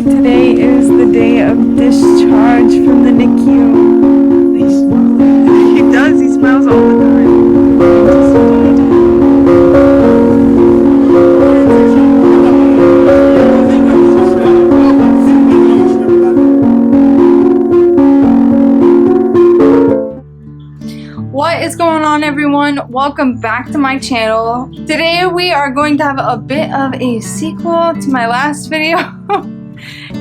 today is the day of discharge from the NICU. He does, he smiles all the time. What is going on, everyone? Welcome back to my channel. Today we are going to have a bit of a sequel to my last video.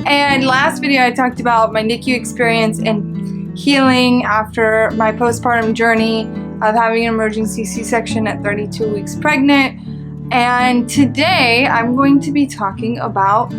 And last video I talked about my NICU experience and healing after my postpartum journey of having an emergency C-section at 32 weeks pregnant. And today I'm going to be talking about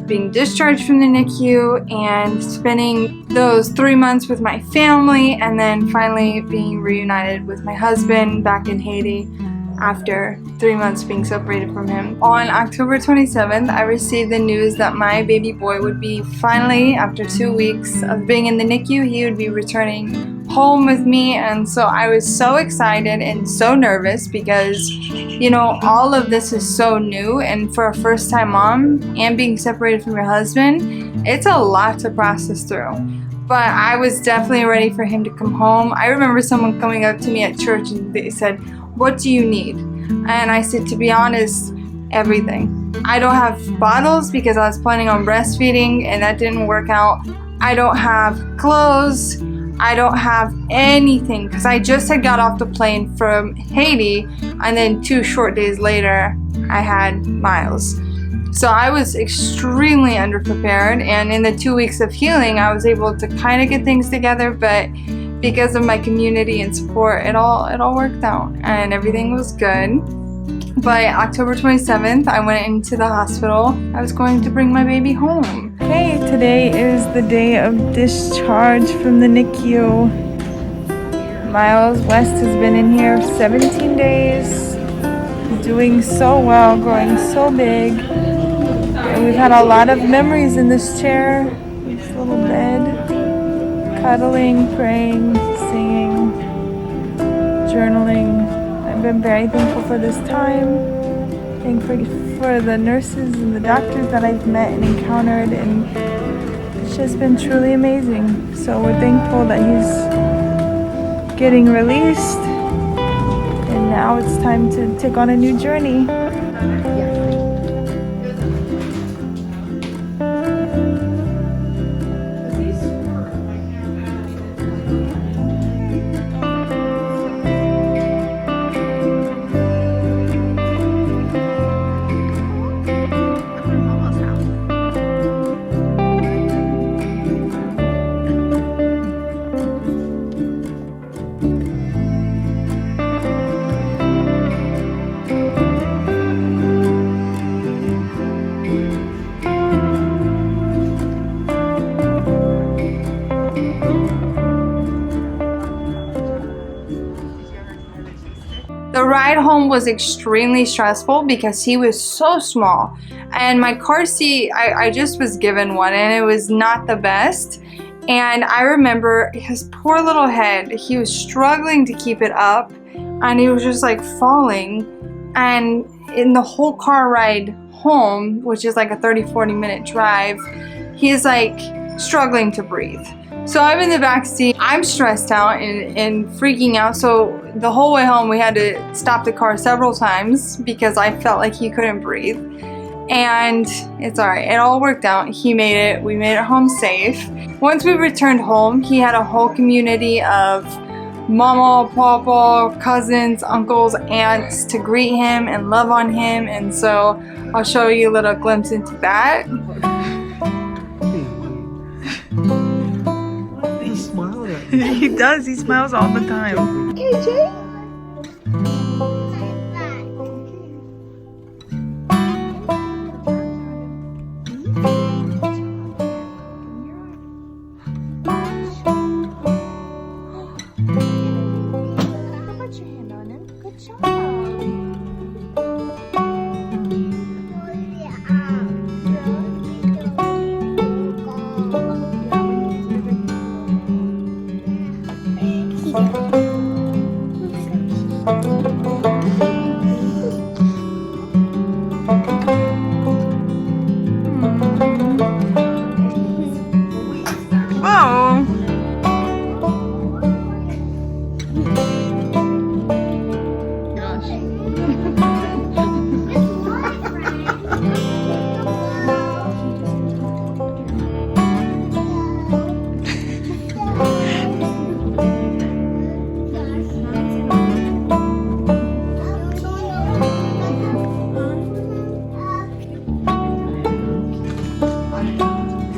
being discharged from the NICU and spending those 3 months with my family, and then finally being reunited with my husband back in Haiti after 3 months being separated from him. On October 27th, I received the news that my baby boy would be finally, after 2 weeks of being in the NICU, he would be returning home with me. And so I was so excited and so nervous because, you know, all of this is so new, and for a first-time mom and being separated from your husband, it's a lot to process through. But I was definitely ready for him to come home. I remember someone coming up to me at church and they said, "What do you need?" And I said, to be honest, everything. I don't have bottles because I was planning on breastfeeding and that didn't work out. I don't have clothes. I don't have anything because I just had got off the plane from Haiti, and then 2 short days later I had Miles. So I was extremely underprepared, and in the 2 weeks of healing I was able to kind of get things together, but because of my community and support, it all worked out and everything was good. By October 27th, I went into the hospital. I was going to bring my baby home. Hey, today is the day of discharge from the NICU. Miles West has been in here 17 days, doing so well, growing so big. And we've had a lot of memories in this chair, this little bed, cuddling, praying, singing, journaling. I've been very thankful for this time. Thankful for the nurses and the doctors that I've met and encountered, and it's just been truly amazing. So we're thankful that he's getting released, and now it's time to take on a new journey. The ride home was extremely stressful because he was so small, and my car seat, I just was given one and it was not the best. And I remember his poor little head, he was struggling to keep it up and he was just like falling. And in the whole car ride home, which is like a 30-40 minute drive, he's like struggling to breathe. So I'm in the back seat, I'm stressed out and freaking out. So the whole way home we had to stop the car several times because I felt like he couldn't breathe. And it's alright, it all worked out. He made it, we made it home safe. Once we returned home, he had a whole community of mama, papa, cousins, uncles, aunts to greet him and love on him. And so I'll show you a little glimpse into that. He does, he smiles all the time. KJ? Put your hand on him. Good job.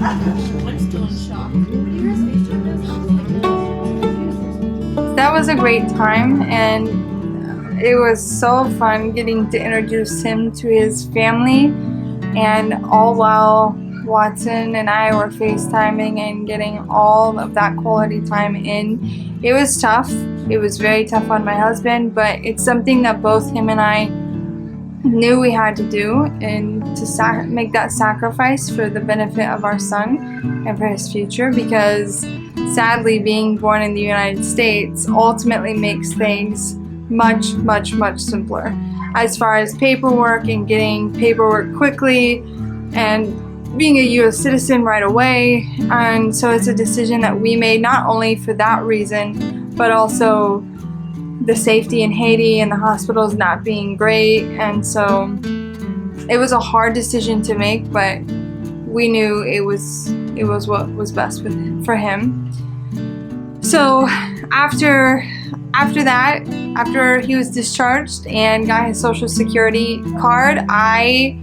I'm still in shock. That was a great time, and it was so fun getting to introduce him to his family, and all while Watson and I were FaceTiming and getting all of that quality time in. It was tough. It was very tough on my husband, but it's something that both him and I knew we had to do, and to make that sacrifice for the benefit of our son and for his future, because sadly being born in the United States ultimately makes things much simpler as far as paperwork and getting paperwork quickly and being a US citizen right away. And so it's a decision that we made not only for that reason, but also the safety in Haiti and the hospitals not being great. And so it was a hard decision to make, but we knew it was what was best for him. So after that, after he was discharged and got his social security card, I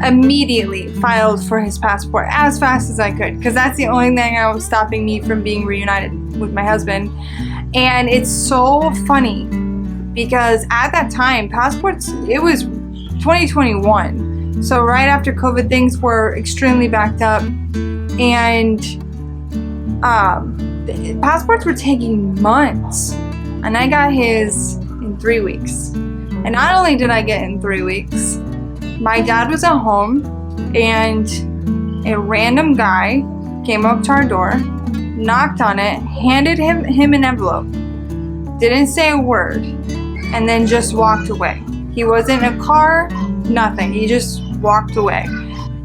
immediately filed for his passport as fast as I could, because that's the only thing that was stopping me from being reunited with my husband. And it's so funny because at that time, passports, it was 2021. So right after COVID, things were extremely backed up, and passports were taking months. And I got his in 3 weeks. And not only did I get it in 3 weeks, my dad was at home, and a random guy came up to our door, knocked on it, handed him an envelope, didn't say a word, and then just walked away. He wasn't in a car, nothing. He just walked away.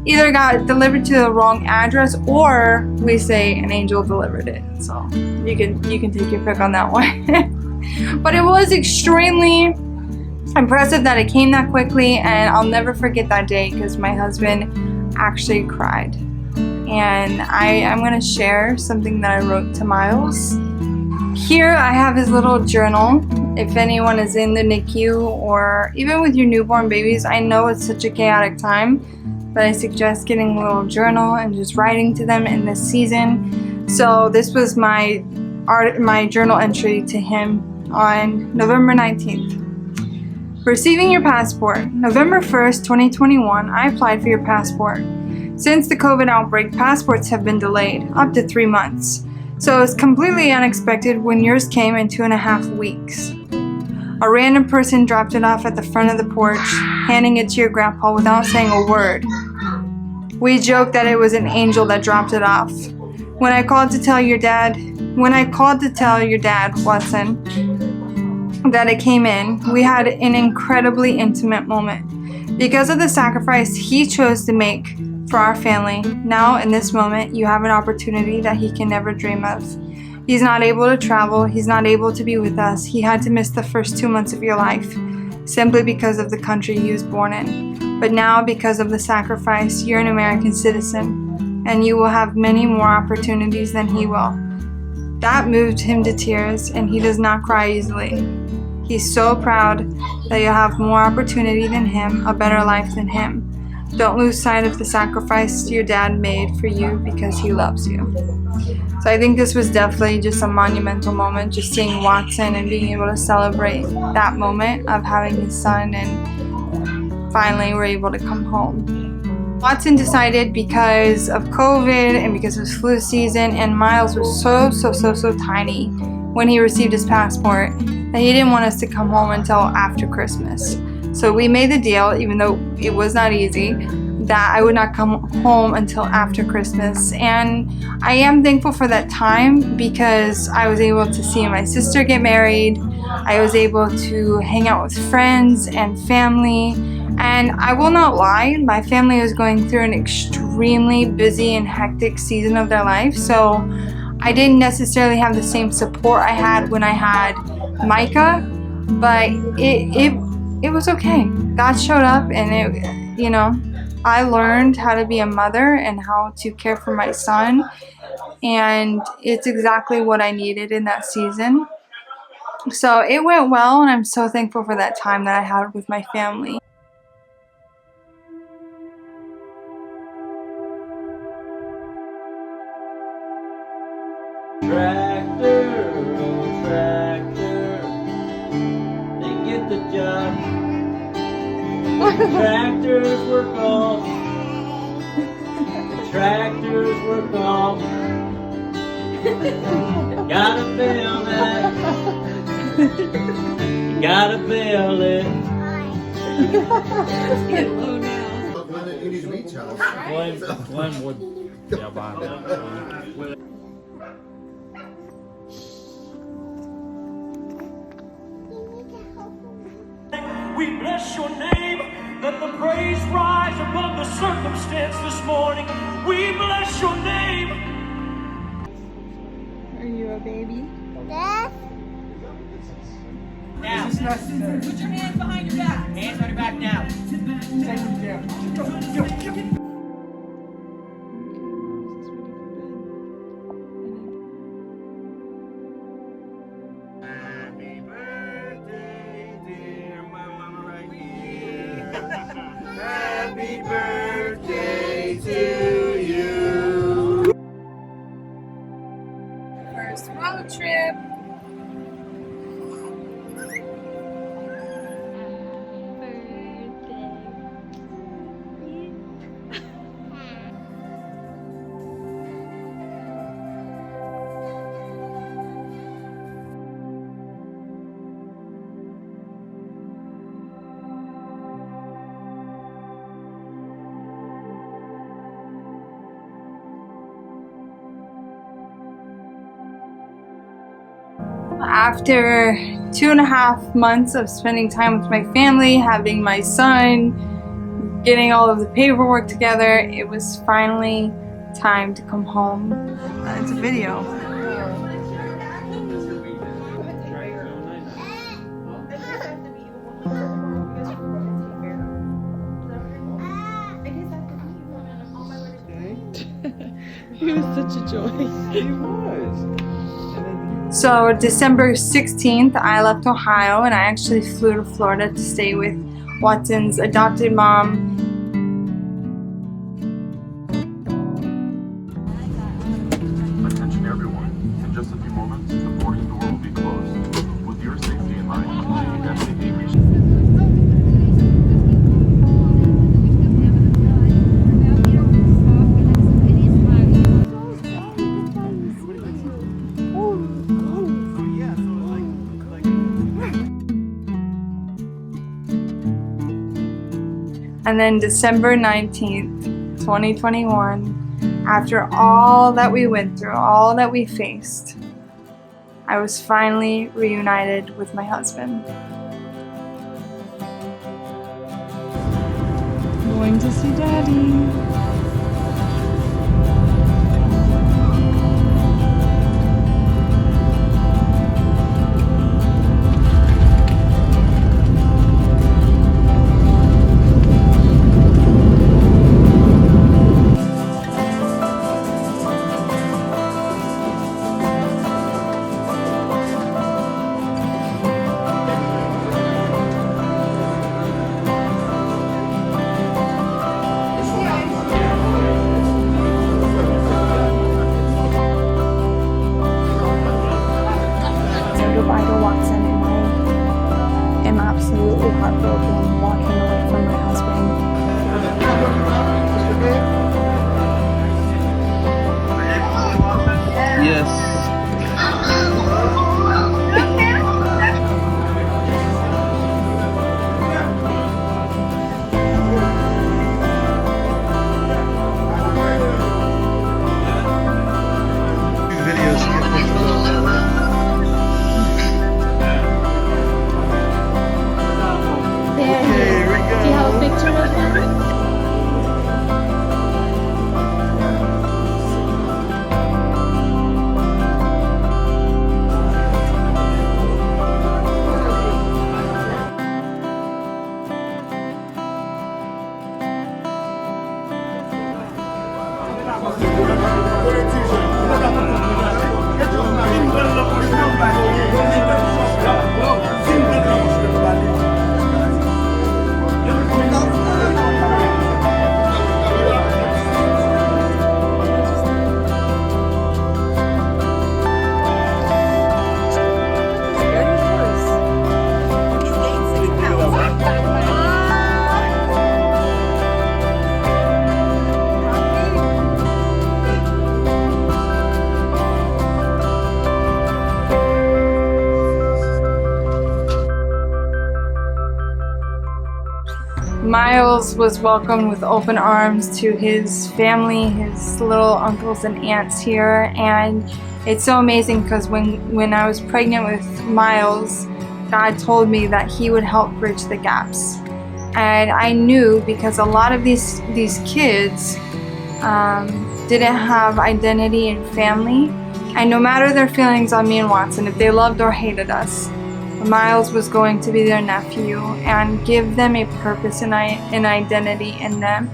Either got delivered to the wrong address, or we say an angel delivered it. So you can take your pick on that one. But it was extremely impressive that it came that quickly, and I'll never forget that day because my husband actually cried. And I'm going to share something that I wrote to Miles. Here I have his little journal. If anyone is in the NICU or even with your newborn babies, I know it's such a chaotic time, but I suggest getting a little journal and just writing to them in this season. So this was my journal entry to him on November 19th. Receiving your passport. November 1st, 2021, I applied for your passport. Since the COVID outbreak, passports have been delayed up to 3 months. So it's completely unexpected when yours came in 2.5 weeks. A random person dropped it off at the front of the porch, handing it to your grandpa without saying a word. We joked that it was an angel that dropped it off. When I called to tell your dad, Watson, that it came in, we had an incredibly intimate moment. Because of the sacrifice he chose to make for our family, now in this moment, you have an opportunity that he can never dream of. He's not able to travel, he's not able to be with us. He had to miss the first 2 months of your life simply because of the country he was born in. But now, because of the sacrifice, you're an American citizen, and you will have many more opportunities than he will. That moved him to tears, and he does not cry easily. He's so proud that you'll have more opportunity than him, a better life than him. Don't lose sight of the sacrifice your dad made for you because he loves you. So I think this was definitely just a monumental moment, just seeing Watson and being able to celebrate that moment of having his son, and finally we're able to come home. Watson decided, because of COVID and because it was flu season and Miles was so tiny when he received his passport, that he didn't want us to come home until after Christmas. So we made the deal, even though it was not easy, that I would not come home until after Christmas. And I am thankful for that time because I was able to see my sister get married. I was able to hang out with friends and family. And I will not lie, my family was going through an extremely busy and hectic season of their life. So I didn't necessarily have the same support I had when I had Micah, but it was okay. God showed up, and I learned how to be a mother and how to care for my son, and it's exactly what I needed in that season. So it went well, and I'm so thankful for that time that I had with my family. old tractor. They get the job. The tractors work off. The tractors work off. Gotta bail that. You gotta bail it. Let's get low now. You need to meet Charles. Glenn would. Yeah, bye. We bless your name. Let the praise rise above the circumstance this morning. We bless your name. Are you a baby? Now, put your hands behind your back. Hands on your back now. Happy birthday, dear mama, right here. Happy birthday to you. First road trip. After 2.5 months of spending time with my family, having my son, getting all of the paperwork together, it was finally time to come home. It's a video. He was such a joy. He was. So December 16th, I left Ohio and I actually flew to Florida to stay with Watson's adopted mom. Attention everyone. In just a few moments, the boarding door will be closed. With your safety in mind, we have the aviation. And then December 19th, 2021, after all that we went through, all that we faced, I was finally reunited with my husband. Going to see Daddy. Miles was welcomed with open arms to his family, his little uncles and aunts here, and it's so amazing because when I was pregnant with Miles, God told me that he would help bridge the gaps. And I knew because a lot of these kids didn't have identity in family, and no matter their feelings on me and Watson, if they loved or hated us, Miles was going to be their nephew and give them a purpose and an identity in that,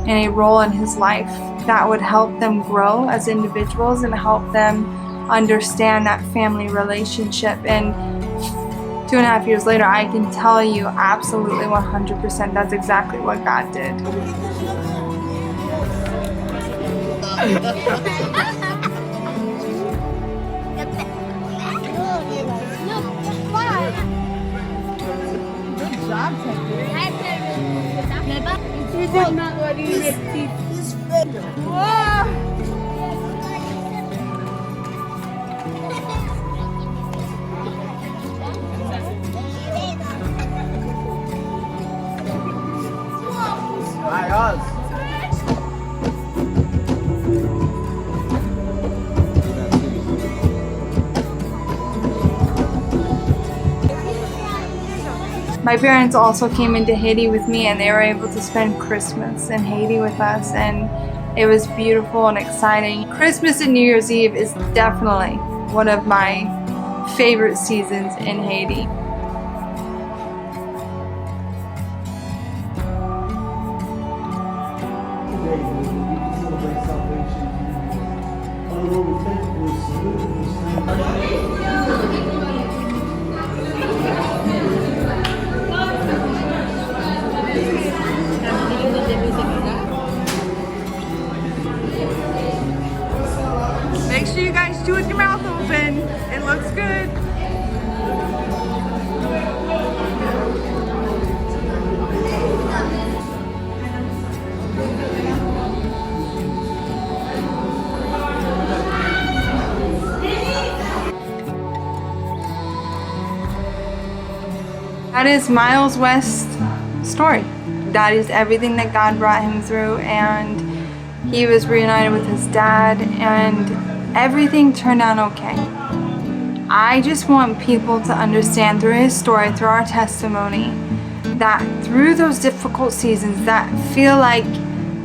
and a role in his life that would help them grow as individuals and help them understand that family relationship. And 2.5 years later, I can tell you absolutely 100% that's exactly what God did. My parents also came into Haiti with me, and they were able to spend Christmas in Haiti with us, and it was beautiful and exciting. Christmas and New Year's Eve is definitely one of my favorite seasons in Haiti. Make sure you guys chew with your mouth open. It looks good. That is Miles West's story. That is everything that God brought him through, and he was reunited with his dad, and everything turned out okay. I just want people to understand through his story, through our testimony, that through those difficult seasons that feel like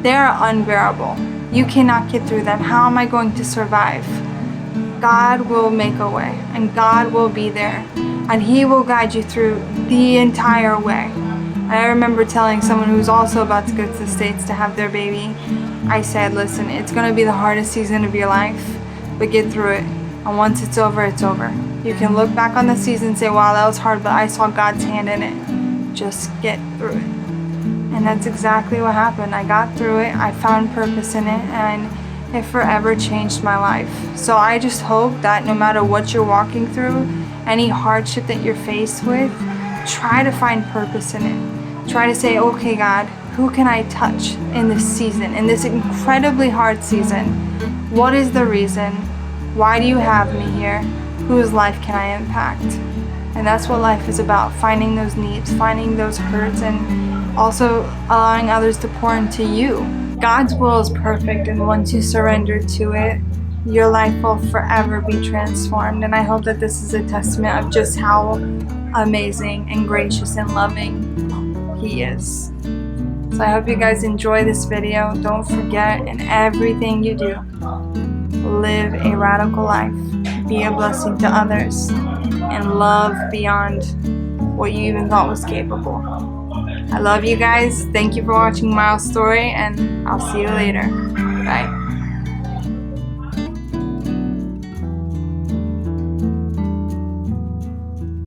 they're unbearable, you cannot get through them. How am I going to survive? God will make a way, and God will be there, and he will guide you through the entire way. I remember telling someone who's also about to go to the States to have their baby, I said, listen, it's going to be the hardest season of your life, but get through it. And once it's over, it's over. You can look back on the season and say, wow, that was hard, but I saw God's hand in it. Just get through it. And that's exactly what happened. I got through it, I found purpose in it, and it forever changed my life. So I just hope that no matter what you're walking through, any hardship that you're faced with, try to find purpose in it. Try to say, okay, God, who can I touch in this season, in this incredibly hard season? What is the reason? Why do you have me here? Whose life can I impact? And that's what life is about, finding those needs, finding those hurts, and also allowing others to pour into you. God's will is perfect, and once you surrender to it, your life will forever be transformed. And I hope that this is a testament of just how amazing and gracious and loving he is. So I hope you guys enjoy this video. Don't forget, in everything you do, live a radical life, be a blessing to others, and love beyond what you even thought was capable. I love you guys. Thank you for watching Miles' story, and I'll see you later. Bye.